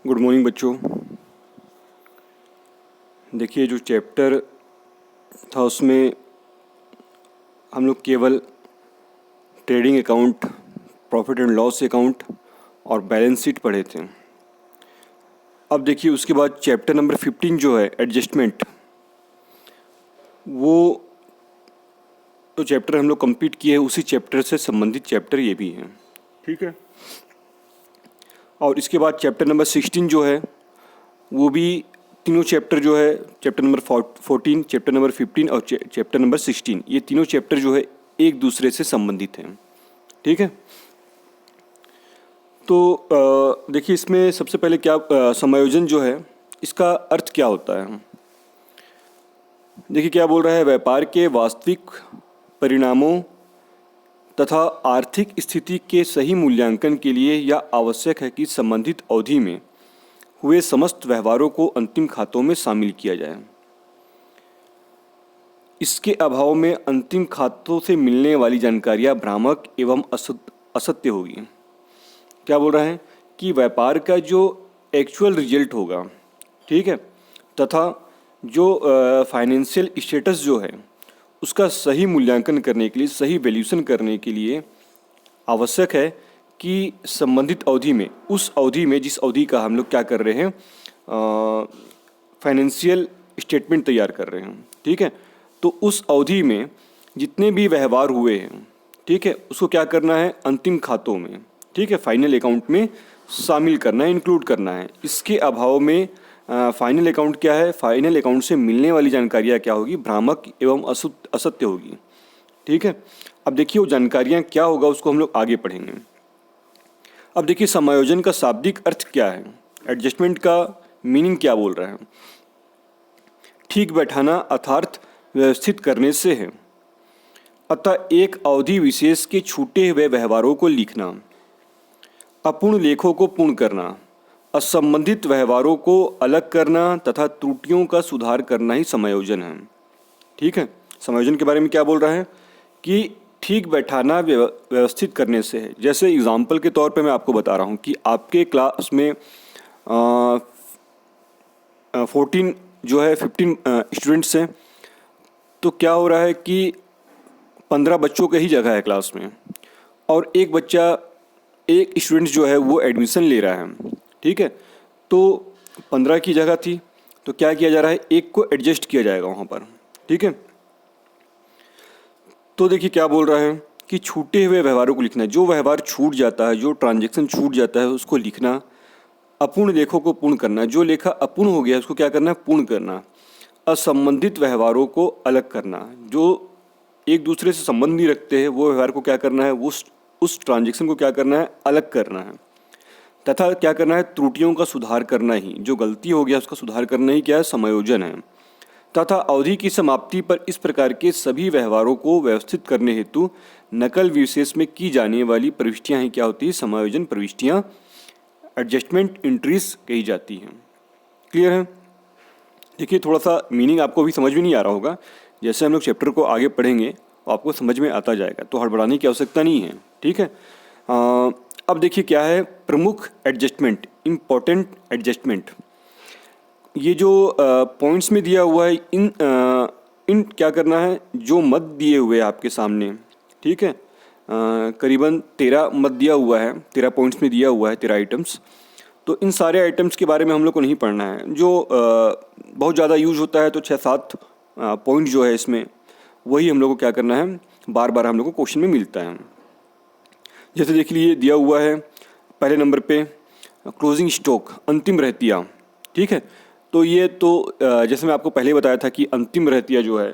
Good morning बच्चों। देखिए, जो चैप्टर था उसमें हम लोग केवल trading account, profit and loss account और बैलेंस शीट पढ़े थे। अब देखिए उसके बाद चैप्टर नंबर 15 जो है एडजस्टमेंट, वो तो चैप्टर हम लोग कंप्लीट किए हैं, उसी चैप्टर से संबंधित चैप्टर ये भी हैं। ठीक है। और इसके बाद चैप्टर नंबर 16 जो है वो भी तीनों चैप्टर जो है, चैप्टर नंबर 14, चैप्टर नंबर 15 और चैप्टर नंबर 16, ये तीनों चैप्टर जो है एक दूसरे से संबंधित हैं। ठीक है। तो देखिए इसमें सबसे पहले क्या समायोजन जो है इसका अर्थ क्या होता है। देखिए क्या बोल रहा है, व्यापार के वास्तविक परिणामों तथा आर्थिक स्थिति के सही मूल्यांकन के लिए यह आवश्यक है कि संबंधित अवधि में हुए समस्त व्यवहारों को अंतिम खातों में शामिल किया जाए। इसके अभाव में अंतिम खातों से मिलने वाली जानकारियां भ्रामक एवं असत्य होगी। क्या बोल रहा है कि व्यापार का जो एक्चुअल रिजल्ट होगा, ठीक है, तथा जो फाइनेंशियल स्टेटस जो है उसका सही मूल्यांकन करने के लिए, सही वैल्यूएशन करने के लिए आवश्यक है कि संबंधित अवधि में, उस अवधि में जिस अवधि का हम लोग क्या कर रहे हैं, फाइनेंशियल स्टेटमेंट तैयार कर रहे हैं। ठीक है। तो उस अवधि में जितने भी व्यवहार हुए हैं, ठीक है, उसको क्या करना है, अंतिम खातों में, ठीक है, फाइनल अकाउंट में शामिल करना है, इंक्लूड करना है। इसके अभाव में फाइनल अकाउंट क्या है, फाइनल अकाउंट से मिलने वाली जानकारियाँ क्या होगी, भ्रामक एवं असत्य होगी। ठीक है। अब देखिए वो जानकारियाँ क्या होगा उसको हम लोग आगे पढ़ेंगे। अब देखिए समायोजन का शाब्दिक अर्थ क्या है, एडजस्टमेंट का मीनिंग क्या बोल रहा है। ठीक बैठाना अर्थात व्यवस्थित करने से है। अतः एक अवधि विशेष के छूटे हुए व्यवहारों को लिखना, अपूर्ण लेखों को पूर्ण करना, असंबंधित व्यवहारों को अलग करना तथा त्रुटियों का सुधार करना ही समायोजन है। ठीक है। समायोजन के बारे में क्या बोल रहा है कि ठीक बैठाना व्यवस्थित करने से है। जैसे एग्जाम्पल के तौर पे मैं आपको बता रहा हूँ कि आपके क्लास में 14 जो है 15 स्टूडेंट्स हैं, तो क्या हो रहा है कि 15 बच्चों की ही जगह है क्लास में, और एक स्टूडेंट जो है वो एडमिशन ले रहा है। ठीक है। तो 15 की जगह थी, तो क्या किया जा रहा है, एक को एडजस्ट किया जाएगा वहाँ पर। ठीक है। तो देखिए क्या बोल रहा है कि छूटे हुए व्यवहारों को लिखना है। जो व्यवहार छूट जाता है, जो ट्रांजैक्शन छूट जाता है उसको लिखना। अपूर्ण लेखों को पूर्ण करना, जो लेखा अपूर्ण हो गया उसको क्या करना है, पूर्ण करना। असंबंधित व्यवहारों को अलग करना, जो एक दूसरे से संबंध नहीं रखते हैं वो व्यवहार को क्या करना है, उस ट्रांजैक्शन को क्या करना है, अलग करना है। तथा क्या करना है, त्रुटियों का सुधार करना ही, जो गलती हो गया उसका सुधार करना ही क्या है, समायोजन है। तथा अवधि की समाप्ति पर इस प्रकार के सभी व्यवहारों को व्यवस्थित करने हेतु नकल विशेष में की जाने वाली प्रविष्टियां ही क्या होती है, समायोजन प्रविष्टियां, एडजस्टमेंट एंट्रीज कही जाती हैं। क्लियर है। देखिए थोड़ा सा मीनिंग आपको भी समझ में नहीं आ रहा होगा, जैसे हम लोग चैप्टर को आगे पढ़ेंगे तो आपको समझ में आता जाएगा, तो हड़बड़ाने की आवश्यकता नहीं है। ठीक है। अब देखिए क्या है प्रमुख एडजस्टमेंट, इम्पोर्टेंट एडजस्टमेंट। ये जो पॉइंट्स में दिया हुआ है, इन क्या करना है, जो मत दिए हुए हैं आपके सामने, ठीक है, करीबन 13 मत दिया हुआ है, 13 पॉइंट्स में दिया हुआ है, 13 आइटम्स। तो इन सारे आइटम्स के बारे में हम लोग को नहीं पढ़ना है। जो बहुत ज़्यादा यूज होता है तो 6-7 पॉइंट जो है इसमें, वही हम लोग को क्या करना है, बार बार हम लोग को क्वेश्चन में मिलता है। जैसे देख लीजिए दिया हुआ है पहले नंबर पे क्लोजिंग स्टॉक, अंतिम रहतिया। ठीक है। तो ये तो जैसे मैं आपको पहले बताया था कि अंतिम रहतिया जो है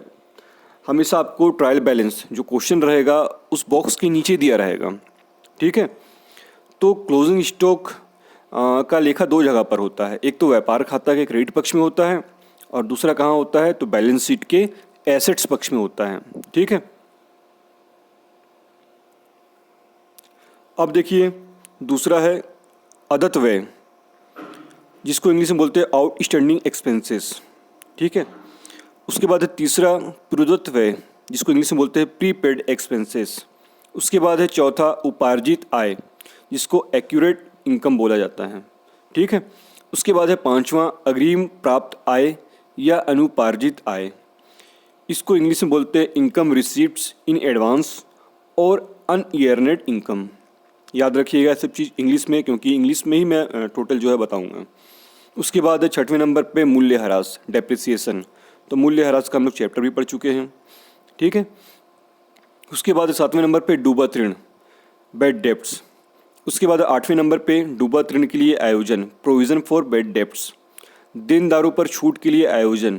हमेशा आपको ट्रायल बैलेंस जो क्वेश्चन रहेगा उस बॉक्स के नीचे दिया रहेगा। ठीक है। तो क्लोजिंग स्टॉक का लेखा 2 जगह पर होता है, एक तो व्यापार खाता के क्रेडिट पक्ष में होता है और दूसरा कहाँ होता है, तो बैलेंस शीट के एसेट्स पक्ष में होता है। ठीक है। अब देखिए दूसरा है अदत्त व्यय, जिसको इंग्लिश में बोलते हैं आउटस्टैंडिंग एक्सपेंसेस। ठीक है। उसके बाद है तीसरा प्रदत्त व्यय, जिसको इंग्लिश में बोलते हैं प्रीपेड एक्सपेंसेस। उसके बाद है चौथा उपार्जित आय, जिसको एक्यूरेट इनकम बोला जाता है। ठीक है। उसके बाद है पांचवा अग्रिम प्राप्त आय या अनुपार्जित आय। इसको इंग्लिश में बोलते हैं इनकम रिसीप्ट्स इन एडवांस और अनइयर्नेड इनकम। याद रखिएगा सब चीज़ इंग्लिश में, क्योंकि इंग्लिश में ही मैं टोटल जो है बताऊंगा। उसके बाद है छठवें नंबर पे मूल्यह्रास, डेप्रिसिएशन। तो मूल्यह्रास का हम लोग चैप्टर भी पढ़ चुके हैं, ठीक है। उसके बाद सातवें नंबर पे डूबत ऋण, बैड डेप्ट्स। उसके बाद आठवें नंबर पे डूबत ऋण के लिए आयोजन, प्रोविज़न फॉर बैड डेप्ट्स। देनदारों पर छूट के लिए आयोजन,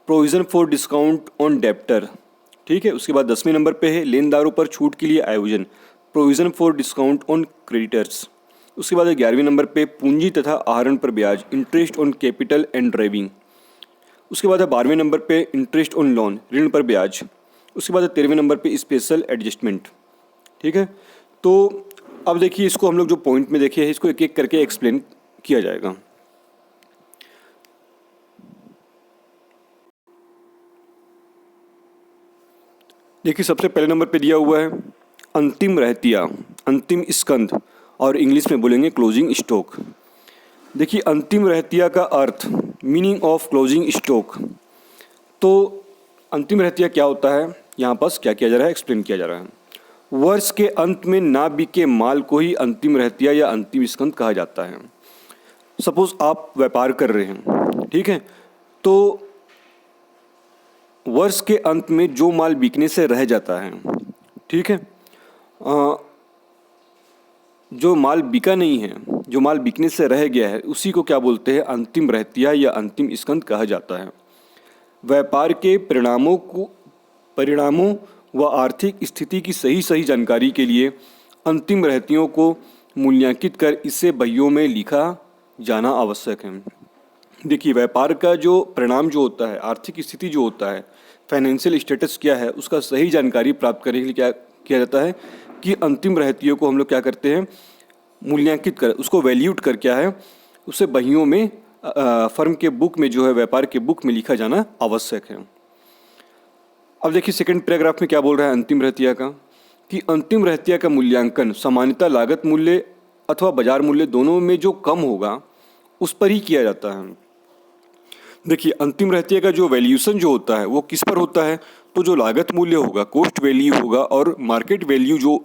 provision for discount on debtor, ठीक है। उसके बाद 10वें नंबर पे है लेनदारों पर छूट के लिए आयोजन, provision for discount on creditors. उसके बाद 11वें नंबर पे पूंजी तथा आहरण पर ब्याज, interest on capital and driving. उसके बाद 12वें नंबर पे इंटरेस्ट ऑन लोन, ऋण पर ब्याज। उसके बाद 13वें नंबर पे स्पेशल एडजस्टमेंट, ठीक है। तो अब देखिए इसको हम लोग जो पॉइंट में देखिए इसको एक एक करके एक्सप्लेन किया जाएगा। देखिए सबसे पहले नंबर पे दिया हुआ है अंतिम रहतिया, अंतिम स्कंद, और इंग्लिश में बोलेंगे क्लोजिंग स्टॉक। देखिए अंतिम रहतिया का अर्थ, मीनिंग ऑफ क्लोजिंग स्टॉक। तो अंतिम रहतिया क्या होता है, यहाँ पास क्या किया जा रहा है, एक्सप्लेन किया जा रहा है। वर्ष के अंत में ना बिके माल को ही अंतिम रहतिया या अंतिम स्कंद कहा जाता है। सपोज आप व्यापार कर रहे हैं, ठीक है, तो वर्ष के अंत में जो माल बिकने से रह जाता है, ठीक है, जो माल बिका नहीं है, जो माल बिकने से रह गया है, उसी को क्या बोलते हैं, अंतिम रहतिया या अंतिम स्कंद कहा जाता है। व्यापार के परिणामों व आर्थिक स्थिति की सही जानकारी के लिए अंतिम रहतियों को मूल्यांकित कर इसे बहियों में लिखा जाना आवश्यक है। देखिए व्यापार का जो परिणाम जो होता है, आर्थिक स्थिति जो होता है, फाइनेंशियल स्टेटस क्या है, उसका सही जानकारी प्राप्त करने के लिए क्या किया जाता है कि अंतिम रहतियों को हम लोग क्या करते हैं, मूल्यांकित कर, उसको वैल्यूट कर, क्या है, उसे बहियों में फर्म के बुक में जो है, व्यापार के बुक में लिखा जाना आवश्यक है। अब देखिए सेकंड पैराग्राफ में क्या बोल रहा है अंतिम रहतिया का, कि अंतिम रहतिया का मूल्यांकन सामान्यतः लागत मूल्य अथवा बाजार मूल्य दोनों में जो कम होगा उस पर ही किया जाता है। देखिए अंतिम रहतिया का जो वैल्यूएशन जो होता है वो किस पर होता है, तो जो लागत मूल्य होगा, कॉस्ट वैल्यू होगा, और मार्केट वैल्यू जो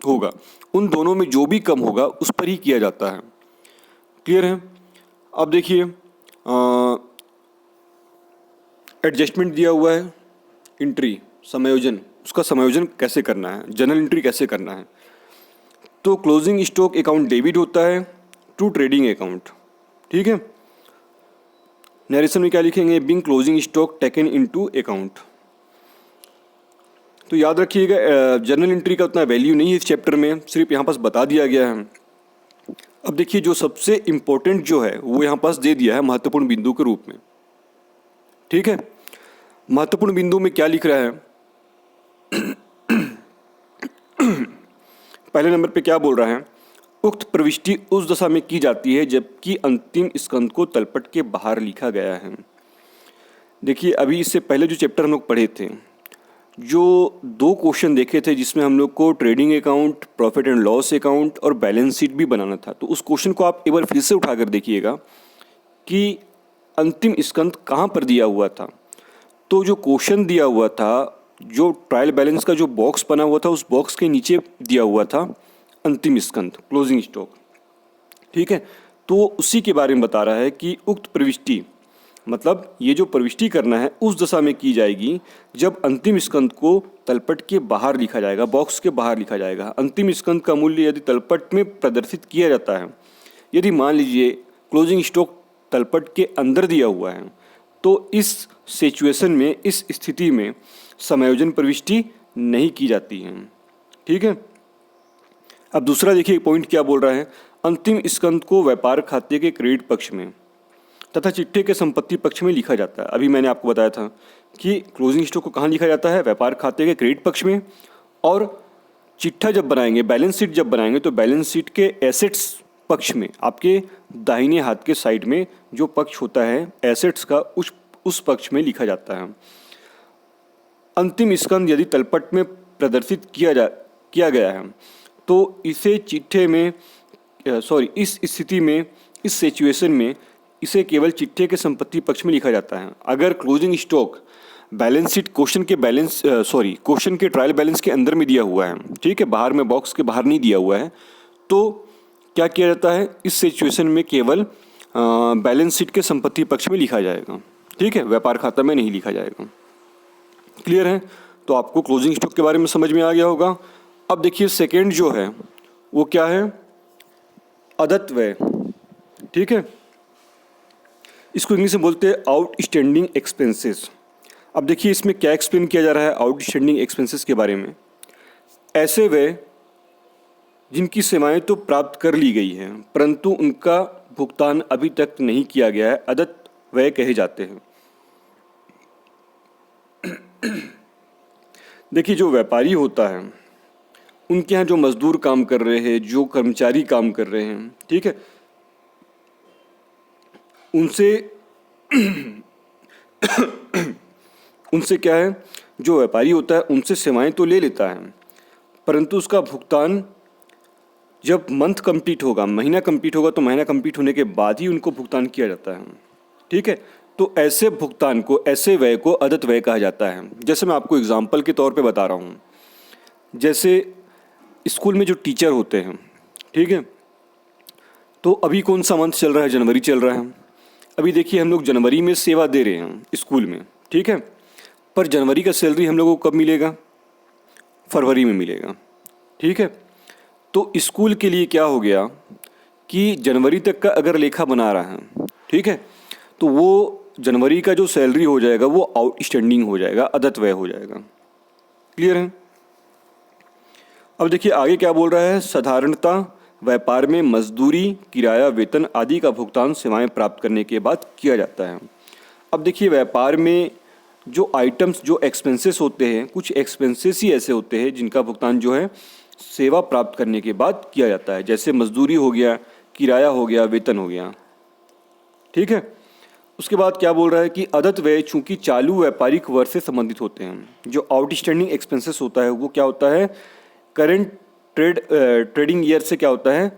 होगा, उन दोनों में जो भी कम होगा उस पर ही किया जाता है। क्लियर है। अब देखिए एडजस्टमेंट दिया हुआ है, एंट्री समायोजन, उसका समायोजन कैसे करना है, जनरल एंट्री कैसे करना है। तो क्लोजिंग स्टॉक अकाउंट डेबिट होता है टू ट्रेडिंग अकाउंट, ठीक है। नरेशन में क्या लिखेंगे, being closing stock taken into account. तो याद रखिएगा जनरल एंट्री का उतना वैल्यू नहीं है इस चैप्टर में, सिर्फ यहाँ पास बता दिया गया है। अब देखिए जो सबसे इम्पोर्टेंट जो है वो यहाँ पास दे दिया है महत्वपूर्ण बिंदु के रूप में, ठीक है। महत्वपूर्ण बिंदु में क्या लिख रहा है, पहले नंबर पे क्या बोल रहा है, उक्त प्रविष्टि उस दशा में की जाती है जबकि अंतिम स्कंद को तलपट के बाहर लिखा गया है। देखिए अभी इससे पहले जो चैप्टर हम लोग पढ़े थे, जो 2 क्वेश्चन देखे थे जिसमें हम लोग को trading account, profit and loss account और बैलेंस शीट भी बनाना था, तो उस क्वेश्चन को आप एक बार फिर से उठाकर देखिएगा कि अंतिम स्कंद कहाँ पर दिया हुआ था। तो जो क्वेश्चन दिया हुआ था, जो ट्रायल बैलेंस का जो बॉक्स बना हुआ था, उस बॉक्स के नीचे दिया हुआ था अंतिम स्कंद, क्लोजिंग स्टॉक, ठीक है। तो उसी के बारे में बता रहा है कि उक्त प्रविष्टि, मतलब ये जो प्रविष्टि करना है उस दशा में की जाएगी जब अंतिम स्कंद को तलपट के बाहर लिखा जाएगा, बॉक्स के बाहर लिखा जाएगा। अंतिम स्कंद का मूल्य यदि तलपट में प्रदर्शित किया जाता है, यदि मान लीजिए क्लोजिंग स्टॉक तलपट के अंदर दिया हुआ है, तो इस सिचुएशन में, इस स्थिति में समायोजन प्रविष्टि नहीं की जाती है, ठीक है। अब दूसरा देखिए पॉइंट क्या बोल रहा है, अंतिम स्कंद को व्यापार खाते के क्रेडिट पक्ष में तथा चिट्ठे के संपत्ति पक्ष में लिखा जाता है। अभी मैंने आपको बताया था कि क्लोजिंग स्टॉक को कहाँ लिखा जाता है, व्यापार खाते के क्रेडिट पक्ष में, और चिट्ठा जब बनाएंगे, बैलेंस शीट जब बनाएंगे, तो बैलेंस शीट के एसेट्स पक्ष में, आपके दाहिने हाथ के साइड में जो पक्ष होता है एसेट्स का, उस पक्ष में लिखा जाता है। अंतिम स्कंद यदि तलपट में प्रदर्शित किया गया है तो इसे चिट्ठे में इस स्थिति में, इस सिचुएशन में इसे केवल चिट्ठे के संपत्ति पक्ष में लिखा जाता है। अगर closing stock balance sheet question के ट्रायल बैलेंस के अंदर में दिया हुआ है, ठीक है, बाहर में बॉक्स के बाहर नहीं दिया हुआ है, तो क्या किया जाता है, इस सिचुएशन में केवल बैलेंस शीट के संपत्ति पक्ष में लिखा जाएगा, ठीक है, व्यापार खाता में नहीं लिखा जाएगा। क्लियर है? तो आपको क्लोजिंग स्टॉक के बारे में समझ में आ गया होगा। अब देखिए सेकेंड जो है वो क्या है, अदत्त व्यय, ठीक है, इसको इंग्लिश में बोलते हैं आउटस्टैंडिंग एक्सपेंसेस। अब देखिए इसमें क्या एक्सप्लेन किया जा रहा है आउटस्टैंडिंग एक्सपेंसेस के बारे में। ऐसे व्यय जिनकी सेवाएं तो प्राप्त कर ली गई हैं परंतु उनका भुगतान अभी तक नहीं किया गया है, अदत्त व्यय कहे जाते हैं। देखिए जो व्यापारी होता है उनके यहाँ जो मजदूर काम कर रहे हैं, जो कर्मचारी काम कर रहे हैं, ठीक है, उनसे क्या है, जो व्यापारी होता है उनसे सेवाएं तो ले लेता है परंतु उसका भुगतान जब मंथ कंप्लीट होगा, महीना कंप्लीट होगा, तो महीना कंप्लीट होने के बाद ही उनको भुगतान किया जाता है, ठीक है। तो ऐसे भुगतान को, ऐसे व्यय को अदत्त व्यय कहा जाता है। जैसे मैं आपको एग्जांपल के तौर पे बता रहा हूँ, जैसे स्कूल में जो टीचर होते हैं, ठीक है, तो अभी कौन सा मंथ चल रहा है, जनवरी चल रहा है। अभी देखिए हम लोग जनवरी में सेवा दे रहे हैं स्कूल में, ठीक है, पर जनवरी का सैलरी हम लोगों को कब मिलेगा, फरवरी में मिलेगा, ठीक है। तो स्कूल के लिए क्या हो गया कि जनवरी तक का अगर लेखा बना रहा है, ठीक है, तो वो जनवरी का जो सैलरी हो जाएगा वो आउटस्टैंडिंग हो जाएगा, अदत्त व्यय हो जाएगा। क्लियर है? अब देखिए आगे क्या बोल रहा है, साधारणतः व्यापार में मजदूरी, किराया, वेतन आदि का भुगतान सेवाएं प्राप्त करने के बाद किया जाता है। अब देखिए व्यापार में जो आइटम्स, जो एक्सपेंसेस होते हैं, कुछ एक्सपेंसेस ही ऐसे होते हैं जिनका भुगतान जो है सेवा प्राप्त करने के बाद किया जाता है, जैसे मजदूरी हो गया, किराया हो गया, वेतन हो गया, ठीक है। उसके बाद क्या बोल रहा है कि अदत्त व्यय चूंकि चालू व्यापारिक वर्ष से संबंधित होते हैं। जो आउटस्टैंडिंग एक्सपेंसेस होता है वो क्या होता है, करंट ट्रेडिंग ईयर से क्या होता है,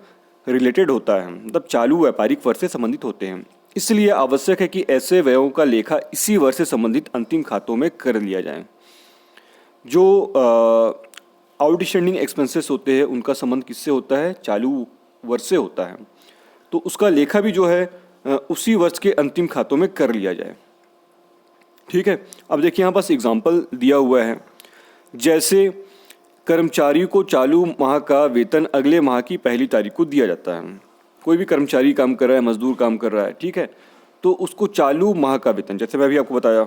रिलेटेड होता है, मतलब चालू व्यापारिक वर्ष से संबंधित होते हैं। इसलिए आवश्यक है कि ऐसे व्ययों का लेखा इसी वर्ष से संबंधित अंतिम खातों में कर लिया जाए। जो आउटस्टैंडिंग एक्सपेंसेस होते हैं उनका संबंध किससे होता है, चालू वर्ष से होता है, तो उसका लेखा भी जो है उसी वर्ष के अंतिम खातों में कर लिया जाए, ठीक है। अब देखिए यहाँ पास एग्जाम्पल दिया हुआ है, जैसे कर्मचारी को चालू माह का वेतन अगले माह की पहली तारीख को दिया जाता है। कोई भी कर्मचारी काम कर रहा है, मजदूर काम कर रहा है, ठीक है, तो उसको चालू माह का वेतन, जैसे मैं अभी आपको बताया,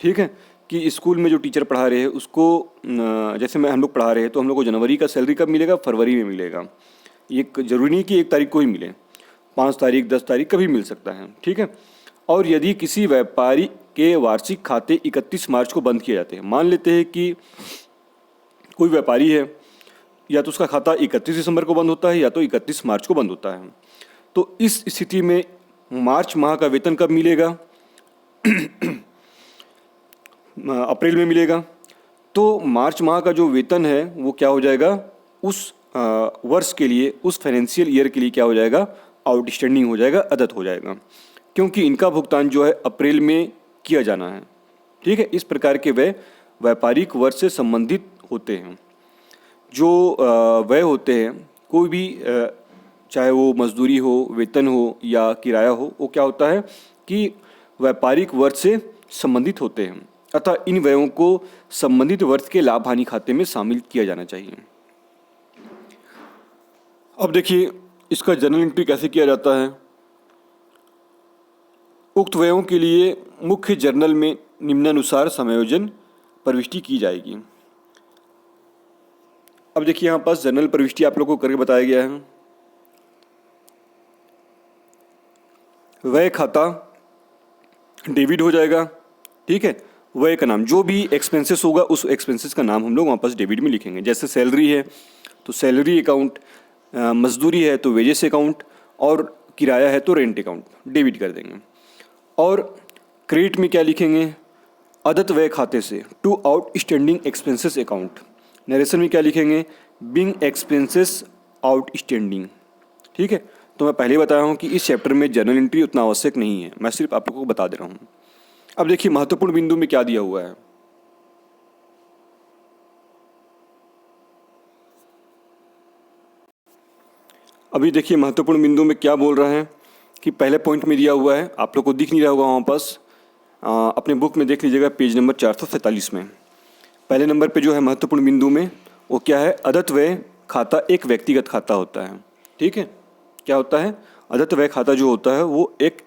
ठीक है, कि स्कूल में जो टीचर पढ़ा रहे हैं उसको, जैसे हम लोग पढ़ा रहे हैं तो हम लोग को जनवरी का सैलरी कब मिलेगा, फरवरी में मिलेगा। ये जरूरी नहीं कि 1 तारीख को ही मिले, 5 तारीख, 10 तारीख कभी मिल सकता है, ठीक है। और यदि किसी व्यापारी के वार्षिक खाते 31 मार्च को बंद किए जाते हैं, मान लेते हैं कि कोई व्यापारी है, या तो उसका खाता 31 दिसंबर को बंद होता है या तो 31 मार्च को बंद होता है, तो इस स्थिति में मार्च माह का वेतन कब मिलेगा, अप्रैल में मिलेगा। तो मार्च माह का जो वेतन है वो क्या हो जाएगा, उस वर्ष के लिए, उस फाइनेंशियल ईयर के लिए क्या हो जाएगा, आउटस्टैंडिंग हो जाएगा, अदत्त हो जाएगा, क्योंकि इनका भुगतान जो है अप्रैल में किया जाना है, ठीक है। इस प्रकार के व्यय व्यापारिक वर्ष से संबंधित होते हैं। जो व्यय होते हैं, कोई भी चाहे वो मजदूरी हो, वेतन हो या किराया हो, वो क्या होता है कि व्यापारिक वर्ष से संबंधित होते हैं, अतः इन व्ययों को संबंधित वर्ष के लाभ हानि खाते में शामिल किया जाना चाहिए। अब देखिए इसका जर्नल एंट्री कैसे किया जाता है। उक्त व्ययों के लिए मुख्य जर्नल में निम्नानुसार समायोजन प्रविष्टि की जाएगी। अब देखिए यहाँ पास जर्नल प्रविष्टि आप लोगों को करके बताया गया है। व्यय खाता डेबिट हो जाएगा, ठीक है। व्यय का नाम, जो भी एक्सपेंसेस होगा उस एक्सपेंसेस का नाम हम लोग वहाँ पास डेबिट में लिखेंगे। जैसे सैलरी है तो सैलरी अकाउंट, मजदूरी है तो वेजेस अकाउंट, और किराया है तो रेंट अकाउंट, डेबिट कर देंगे। और क्रेडिट में क्या लिखेंगे, अदत्त व्यय खाते से to outstanding expenses account. Narration में क्या लिखेंगे, बिंग एक्सपेंसेस आउटस्टैंडिंग, ठीक है। तो मैं पहले ही बताया हूँ कि इस चैप्टर में जर्नल एंट्री उतना आवश्यक नहीं है, मैं सिर्फ आप लोगों को बता दे रहा हूँ। अब देखिए महत्वपूर्ण बिंदु में क्या दिया हुआ है। अभी देखिए महत्वपूर्ण बिंदु में क्या बोल रहा है कि पहले पॉइंट में दिया हुआ है, आप लोग को दिख नहीं रहा होगा वहाँ पास, अपने बुक में देख लीजिएगा पेज नंबर 447 में। पहले नंबर पे जो है महत्वपूर्ण बिंदु में वो क्या है, अदत्त व्यय खाता एक व्यक्तिगत खाता होता है। ठीक है, क्या होता है, अदत्त व्यय खाता जो होता है वो एक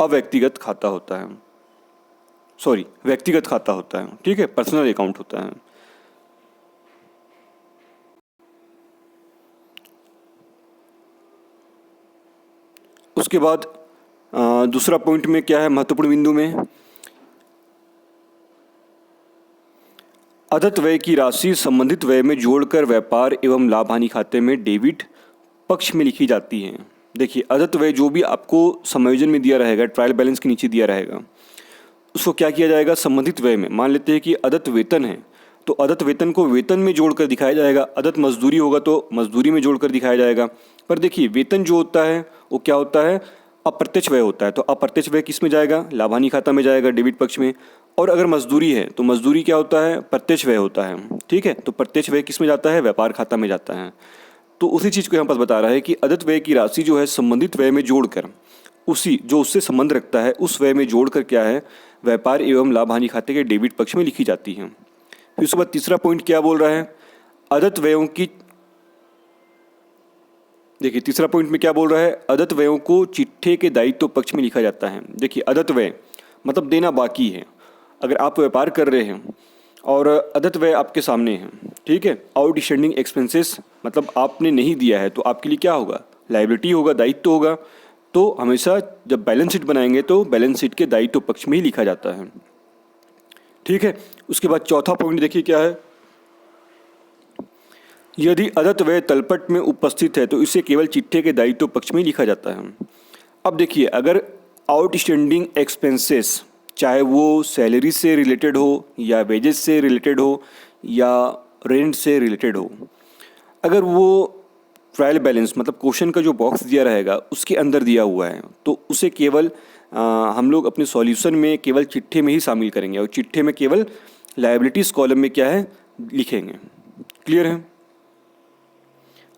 अव्यक्तिगत खाता होता है, सॉरी व्यक्तिगत खाता होता है। ठीक है, पर्सनल अकाउंट होता है। उसके बाद दूसरा पॉइंट में क्या है महत्वपूर्ण बिंदु में, अदत्त व्यय की राशि संबंधित व्यय में जोड़कर व्यापार एवं लाभ हानि खाते में डेबिट पक्ष में लिखी जाती है। देखिए अदत्त व्यय जो भी आपको समायोजन में दिया रहेगा, ट्रायल बैलेंस के नीचे दिया रहेगा, उसको क्या किया जाएगा, संबंधित व्यय में। मान लेते हैं कि अदत्त वेतन है तो अदत्त वेतन को वेतन में जोड़कर दिखाया जाएगा, अदत्त मजदूरी होगा तो मजदूरी में जोड़कर दिखाया जाएगा। पर देखिए वेतन जो होता है वो क्या होता है, अप्रत्यक्ष व्यय होता है, तो अप्रत्यक्ष व्यय किस में जाएगा, लाभ हानि खाता में जाएगा, डेबिट पक्ष में। और अगर मजदूरी है तो मजदूरी क्या होता है, प्रत्यक्ष व्यय होता है। ठीक है, तो प्रत्यक्ष व्यय किस में जाता है, व्यापार खाता में जाता है। तो उसी चीज़ को यहाँ पर बता रहा है कि अदत्त व्यय की राशि जो है संबंधित व्यय में जोड़कर, उसी जो उससे संबंध रखता है उस व्यय में जोड़कर क्या है, व्यापार एवं लाभ हानि खाते के डेबिट पक्ष में लिखी जाती है। फिर उसके बाद तीसरा पॉइंट क्या बोल रहा है, अदत्त व्ययों की, देखिए तीसरा पॉइंट में क्या बोल रहा है, अदत्त व्ययों को चिट्ठे के दायित्व पक्ष में लिखा जाता है। देखिए अदत्त व्यय मतलब देना बाकी है। अगर आप व्यापार कर रहे हैं और अदत्त व्यय आपके सामने है, ठीक है, आउटस्टैंडिंग एक्सपेंसेस मतलब आपने नहीं दिया है तो आपके लिए क्या होगा, लायबिलिटी होगा, दायित्व होगा। तो हमेशा जब बैलेंस शीट बनाएंगे तो बैलेंस शीट के दायित्व पक्ष में ही लिखा जाता है। ठीक है, उसके बाद चौथा पॉइंट देखिए क्या है, यदि अदत्त व्यय तलपट में उपस्थित है तो इसे केवल चिट्ठे के दायित्व पक्ष में लिखा जाता है। अब देखिए अगर आउटस्टैंडिंग एक्सपेंसेस, चाहे वो सैलरी से रिलेटेड हो या वेजेस से रिलेटेड हो या रेंट से रिलेटेड हो, अगर वो ट्रायल बैलेंस मतलब क्वेश्चन का जो बॉक्स दिया रहेगा उसके अंदर दिया हुआ है तो उसे केवल हम लोग अपने सॉल्यूशन में केवल चिट्ठे में ही शामिल करेंगे और चिट्ठे में केवल लायबिलिटीज़ कॉलम में क्या है लिखेंगे। क्लियर है।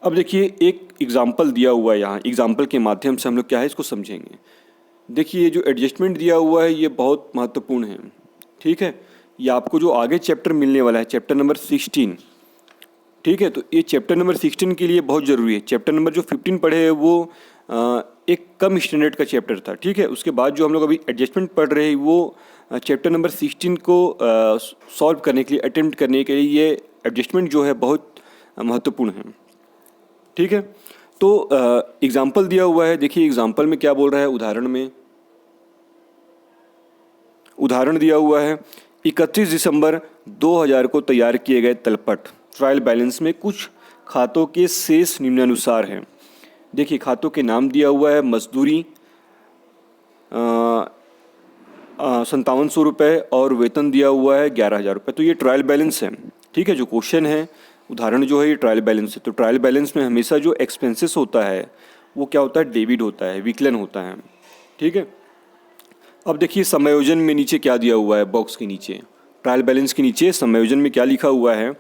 अब देखिए एक एग्जाम्पल दिया हुआ है यहाँ, एग्जाम्पल के माध्यम से हम लोग क्या है इसको समझेंगे। देखिए ये जो एडजस्टमेंट दिया हुआ है ये बहुत महत्वपूर्ण है। ठीक है, ये आपको जो आगे चैप्टर मिलने वाला है चैप्टर नंबर 16, ठीक है, तो ये चैप्टर नंबर 16 के लिए बहुत ज़रूरी है। चैप्टर नंबर जो 15 पढ़े हैं वो एक कम स्टैंडर्ड का चैप्टर था। ठीक है, उसके बाद जो हम लोग अभी एडजस्टमेंट पढ़ रहे हैं वो चैप्टर नंबर 16 को सॉल्व करने के लिए, अटेम्प्ट करने के लिए ये एडजस्टमेंट जो है बहुत महत्वपूर्ण है। ठीक है, तो एग्जाम्पल दिया हुआ है। देखिए एग्जाम्पल में क्या बोल रहा है, उदाहरण में उदाहरण दिया हुआ है, 31 दिसंबर 2000 को तैयार किए गए तलपट ट्रायल बैलेंस में कुछ खातों के शेष निम्नानुसार हैं। देखिए खातों के नाम दिया हुआ है, मजदूरी 5700 रुपये और वेतन दिया हुआ है 11,000 रुपये। तो ये ट्रायल बैलेंस है। ठीक है, जो क्वेश्चन है, उदाहरण जो है ये ट्रायल बैलेंस है। तो ट्रायल बैलेंस में हमेशा जो एक्सपेंसेस होता है वो क्या होता है, डेबिट होता है, विकलन होता है। ठीक है, अब देखिए समायोजन में नीचे क्या दिया हुआ है, बॉक्स के नीचे ट्रायल बैलेंस के नीचे समायोजन में क्या लिखा हुआ है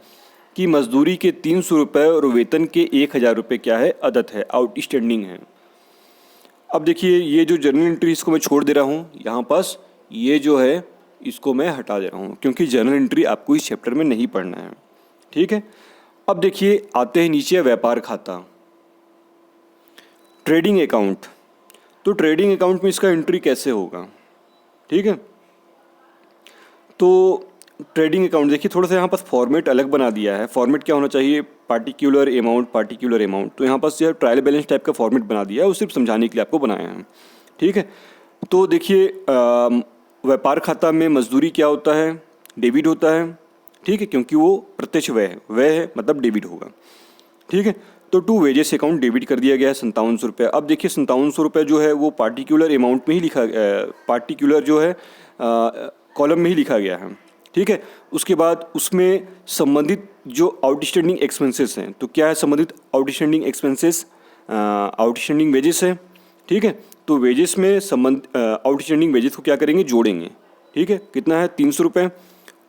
कि मजदूरी के 300 रुपये और वेतन के 1,000 रुपये क्या है, अदत्त है, आउटस्टैंडिंग है। अब देखिए ये जो जर्नल एंट्री इसको मैं छोड़ दे रहा हूँ यहाँ पास, ये जो है इसको मैं हटा दे रहा हूँ क्योंकि जर्नल एंट्री आपको इस चैप्टर में नहीं पढ़ना है। ठीक है, अब देखिए आते हैं नीचे व्यापार खाता, ट्रेडिंग अकाउंट। तो ट्रेडिंग अकाउंट में इसका एंट्री कैसे होगा। ठीक है, तो ट्रेडिंग अकाउंट देखिए थोड़ा सा यहाँ पास फॉर्मेट अलग बना दिया है। फॉर्मेट क्या होना चाहिए, पार्टिकुलर अमाउंट। तो यहाँ पास यह ट्रायल बैलेंस टाइप का फॉर्मेट बना दिया है, वो सिर्फ समझाने के लिए आपको बनाया है। ठीक है, तो देखिए व्यापार खाता में मजदूरी क्या होता है, डेबिट होता है। ठीक है, क्योंकि वो प्रत्यक्ष व्यय है मतलब डेबिट होगा। ठीक है, तो टू वेजेस अकाउंट डेबिट कर दिया गया है 5700 रुपये। अब देखिए 5700 रुपये जो है वो पार्टिकुलर अमाउंट में ही लिखा, पार्टिकुलर जो है कॉलम में ही लिखा गया है। ठीक है, उसके बाद उसमें संबंधित जो आउटस्टैंडिंग एक्सपेंसेस हैं, तो क्या है संबंधित आउटस्टैंडिंग एक्सपेंसेस, आउटस्टैंडिंग वेजेस है, ठीक है। तो वेजेस में आउटस्टैंडिंग वेजेस को क्या करेंगे, जोड़ेंगे, ठीक है। कितना है, 300 रुपये,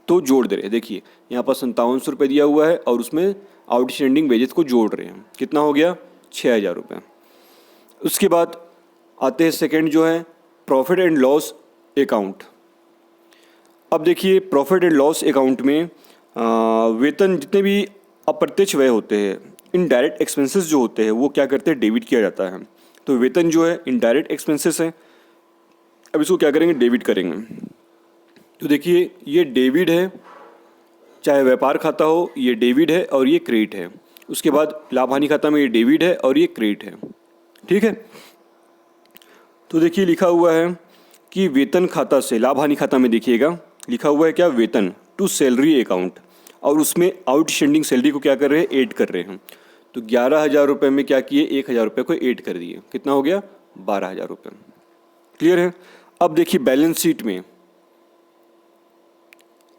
तो जोड़ दे रहे हैं। देखिए यहाँ पर 5700 रुपये दिया हुआ है और उसमें आउटस्टैंडिंग वेजेस को जोड़ रहे हैं, कितना हो गया, 6000 रुपये। उसके बाद आते हैं सेकंड जो है प्रॉफिट एंड लॉस अकाउंट। अब देखिए प्रॉफिट एंड लॉस अकाउंट में वेतन जितने भी अप्रत्यक्ष व्यय होते हैं, इनडायरेक्ट एक्सपेंसेस जो होते हैं वो क्या करते हैं, डेबिट किया जाता है। तो वेतन जो है इनडायरेक्ट एक्सपेंसेस है, अब इसको क्या करेंगे, डेबिट करेंगे। तो देखिए ये डेबिट है, चाहे व्यापार खाता हो ये डेबिट है और ये क्रेडिट है। उसके बाद लाभ हानि खाता में ये डेबिट है और ये क्रेडिट है, ठीक है। तो देखिए लिखा हुआ है कि वेतन खाता से, लाभ हानि खाता में देखिएगा लिखा हुआ है क्या, वेतन टू सैलरी अकाउंट, और उसमें आउटस्टैंडिंग सैलरी को क्या कर रहे हैं, ऐड कर रहे हैं। तो 11,000 रुपये में क्या किए, 1,000 रुपये को ऐड कर दिए, कितना हो गया, 12,000 रुपये। क्लियर है। अब देखिए बैलेंस शीट में,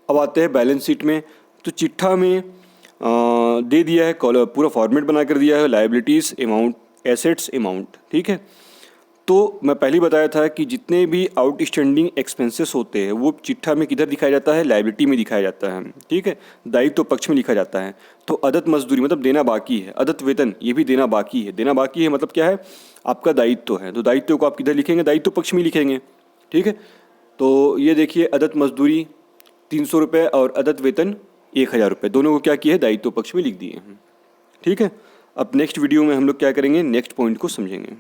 अब आते हैं बैलेंस शीट में। तो चिट्ठा में दे दिया है, पूरा फॉर्मेट बना कर दिया है, लायबिलिटीज़ अमाउंट, एसेट्स अमाउंट, ठीक है। तो मैं पहले बताया था कि जितने भी आउटस्टैंडिंग एक्सपेंसेस होते हैं वो चिट्ठा में किधर दिखाया जाता है, लायबिलिटी में दिखाया जाता है, ठीक है, दायित्व पक्ष में लिखा जाता है। तो अदत्त मजदूरी मतलब देना बाकी है, अदत्त वेतन ये भी देना बाकी है। देना बाकी है मतलब क्या है, आपका दायित्व है, तो दायित्व को आप किधर लिखेंगे, दायित्व पक्ष में लिखेंगे, ठीक है। तो ये देखिए अदत्त मजदूरी 300 रुपये और अदत्त वेतन 1,000 रुपये, दोनों को क्या किया है, दायित्व पक्ष में लिख दिए हैं, ठीक है। अब नेक्स्ट वीडियो में हम लोग क्या करेंगे, नेक्स्ट पॉइंट को समझेंगे।